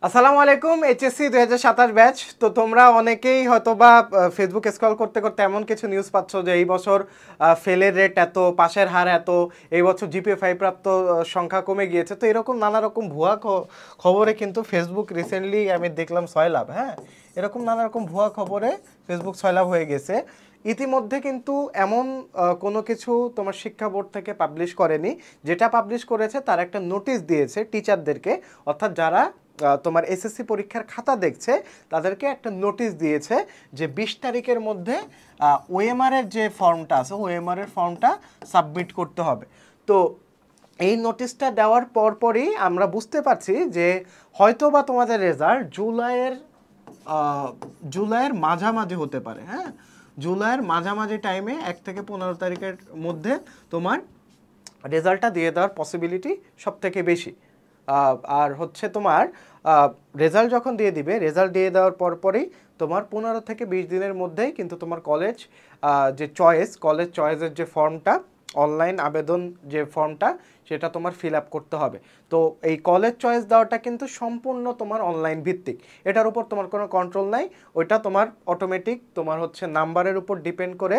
আসসালামু আলাইকুম। HSC 2027 batch. তো তোমরা অনেকেই হয়তোবা ফেসবুক স্ক্রল করতে করতে এমন কিছু নিউজ পাচ্ছ যে এই বছর ফেলের রেট এত, পাশের হার এত, এই বছর জিপিএ 5 প্রাপ্ত সংখ্যা কমে গিয়েছে। তো এরকম নানা রকম ভুয়া খবরে কিন্তু ফেসবুক রিসেন্টলি আমি দেখলাম 6 লাভ। হ্যাঁ, এরকম নানা রকম ভুয়া খবরে ফেসবুক 6 লাভ হয়ে গেছে। ইতিমধ্যে কিন্তু এমন কোনো কিছু তোমার শিক্ষা বোর্ড থেকে পাবলিশ করেনি। যেটা পাবলিশ করেছে তার একটা নোটিশ দিয়েছে টিচারদেরকে, অর্থাৎ যারা তোমার এসএসসি পরীক্ষার খাতা দেখছে তাদেরকে একটা নোটিশ দিয়েছে যে 20 তারিখের মধ্যে ওএমআর এর যে ফর্মটা আছে ওএমআর এর ফর্মটা সাবমিট করতে হবে। তো এই নোটিশটা দেওয়ার পরপরই আমরা বুঝতে পারছি যে হয়তো বা তোমাদের রেজাল্ট জুলাইয়ের মাঝামাঝি হতে পারে। হ্যাঁ, জুলাইয়ের মাঝামাঝি টাইমে 1 থেকে 15 তারিখের মধ্যে তোমার রেজাল্টটা দিয়ে দেওয়ার পসিবিলিটি সব থেকে বেশি। আর হচ্ছে তোমার রেজাল্ট যখন দিয়ে দিবে, রেজাল্ট দিয়ে দেওয়ার পরপরই তোমার 15 থেকে 20 দিনের মধ্যেই কিন্তু তোমার কলেজ চয়েসের যে ফর্মটা, অনলাইন আবেদন যে ফর্মটা, সেটা তোমার ফিল আপ করতে হবে। তো এই কলেজ চয়েস দেওয়াটা কিন্তু সম্পূর্ণ তোমার অনলাইন ভিত্তিক, এটার উপর তোমার কোনো কন্ট্রোল নাই। ওইটা তোমার অটোমেটিক তোমার হচ্ছে নাম্বারের উপর ডিপেন্ড করে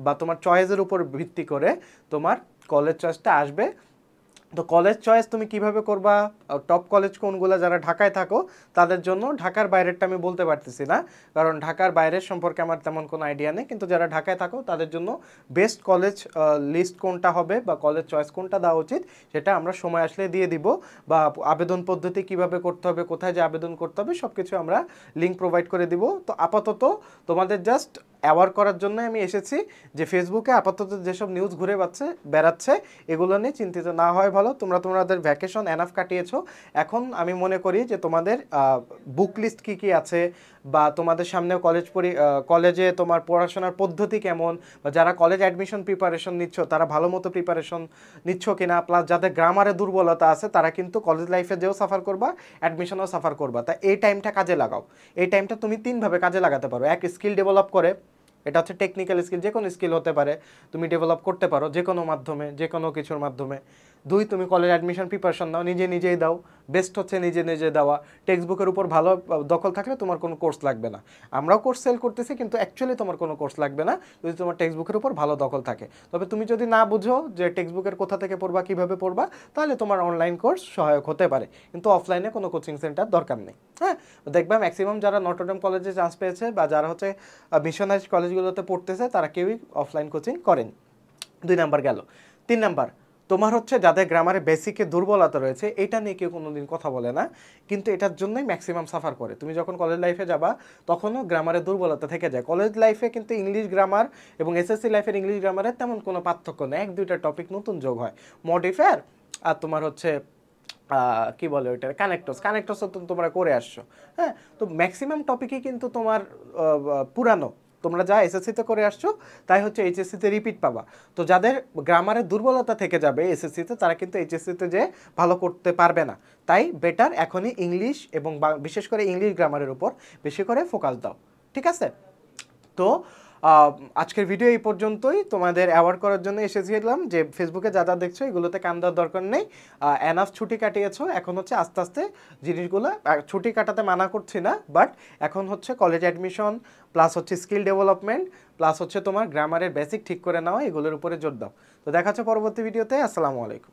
বা তোমার চয়েসের উপর ভিত্তি করে তোমার কলেজ চয়েসটা আসবে। তো কলেজ চয়েস তুমি কিভাবে করবা, টপ কলেজ কোনগুলো, যারা ঢাকায় থাকো তাদের জন্য, ঢাকার বাইরেরটা আমি বলতে পারতেছি না কারণ ঢাকার বাইরের সম্পর্কে আমার তেমন কোনো আইডিয়া নেই, কিন্তু যারা ঢাকায় থাকো তাদের জন্য বেস্ট কলেজ লিস্ট কোনটা হবে বা কলেজ চয়েস কোনটা দেওয়া উচিত সেটা আমরা সময় আসলে দিয়ে দিব। বা আবেদন পদ্ধতি কিভাবে করতে হবে, কোথায় যে আবেদন করতে হবে, সব কিছু আমরা লিঙ্ক প্রোভাইড করে দিব। তো আপাতত তোমাদের জাস্ট অ্যাওয়ার করার জন্য আমি এসেছি যে ফেসবুকে আপাতত যেসব নিউজ ঘুরে বেড়াচ্ছে এগুলো নিয়ে চিন্তিত না হয় ভালো। তোমাদের ভ্যাকেশন এনাফ কাটিয়েছো। এখন আমি মনে করি যে তোমাদের বুক লিস্ট কী কী আছে বা তোমাদের সামনে কলেজে তোমার পড়াশোনার পদ্ধতি কেমন, বা যারা কলেজ অ্যাডমিশন প্রিপারেশন নিচ্ছ তারা ভালো মতো প্রিপারেশন নিচ্ছ কিনা, প্লাস যাদের গ্রামারে দুর্বলতা আছে তারা কিন্তু কলেজ লাইফে যেও সাফার করবা, অ্যাডমিশনেও সাফার করবা। তা এই টাইমটা কাজে লাগাও। এই টাইমটা তুমি 3ভাবে কাজে লাগাতে পারো। এক, স্কিল ডেভেলপ করে, এটা হচ্ছে টেকনিক্যাল স্কিল, যে কোনো স্কিল হতে পারে, তুমি ডেভেলপ করতে পারো যে কোনো মাধ্যমে, যে কোনো কিছুর মাধ্যমে। 2, তুমি কলেজ অ্যাডমিশন প্রিপারেশন দাও, নিজেই দাও। বেস্ট হচ্ছে নিজে দেওয়া। টেক্সট বুকের উপর ভালো দখল থাকলে তোমার কোনো কোর্স লাগবে না। আমরাও কোর্স সেল করতেছি, কিন্তু অ্যাকচুয়ালি তোমার কোনো কোর্স লাগবে না যদি তোমার টেক্সট বুকের উপর ভালো দখল থাকে। তবে তুমি যদি না বুঝো যে টেক্সট বুকের কোথা থেকে পড়বা, কীভাবে পড়বা, তাহলে তোমার অনলাইন কোর্স সহায়ক হতে পারে, কিন্তু অফলাইনে কোনো কোচিং সেন্টার দরকার নেই। হ্যাঁ, দেখবা ম্যাক্সিমাম যারা নটরডেম কলেজে চান্স পেয়েছে বা যারা হচ্ছে মিশনারি কলেজগুলোতে পড়তেছে তারা কেউই অফলাইন কোচিং করেন। 2 নাম্বার গেল। 3 নাম্বার, তোমার হচ্ছে যাদের গ্রামারে বেসিকে দুর্বলতা রয়েছে, এটা নিয়ে কেউ কোনোদিন কথা বলে না, কিন্তু এটার জন্যই ম্যাক্সিমাম সাফার করে। তুমি যখন কলেজ লাইফে যাবা তখনও গ্রামারে দুর্বলতা থেকে যায়। কলেজ লাইফে কিন্তু ইংলিশ গ্রামার এবং এসএসসি লাইফের ইংলিশ গ্রামারের তেমন কোনো পার্থক্য নেই, 1-2টা টপিক নতুন যোগ হয়, মডিফায়ার আর তোমার হচ্ছে কি বলে ওইটা, কানেক্টস তো তোমরা করে আসছো। হ্যাঁ, তো ম্যাক্সিমাম টপিকই কিন্তু তোমার পুরানো, তোমরা যা এসএসসিতে করে আসছো তাই হচ্ছে এইচএসসিতে রিপিট পাবা। তো যাদের গ্রামারের দুর্বলতা থেকে যাবে এসএসসিতে, তারা কিন্তু এইচএসসিতে যে ভালো করতে পারবে না। তাই বেটার এখনই ইংলিশ এবং বিশেষ করে ইংলিশ গ্রামারের উপর বেশি করে ফোকাস দাও। ঠিক আছে? তো আজকের ভিডিও এই পর্যন্তই। তোমাদের অ্যাওয়ার্ড করার জন্য এসেছিলাম যে ফেসবুকে যা যা দেখছো এগুলোতে কান দেওয়ার দরকার নেই। এনাফ ছুটি কাটিয়েছো, এখন হচ্ছে আস্তে আস্তে জিনিসগুলো, ছুটি কাটাতে মানা করছি না, বাট এখন হচ্ছে কলেজ অ্যাডমিশন প্লাস হচ্ছে স্কিল ডেভেলপমেন্ট প্লাস হচ্ছে তোমার গ্রামারের বেসিক ঠিক করে নেওয়া, এগুলোর উপরে জোর দাও। তো দেখা হচ্ছে পরবর্তী ভিডিওতে। আসসালামু আলাইকুম।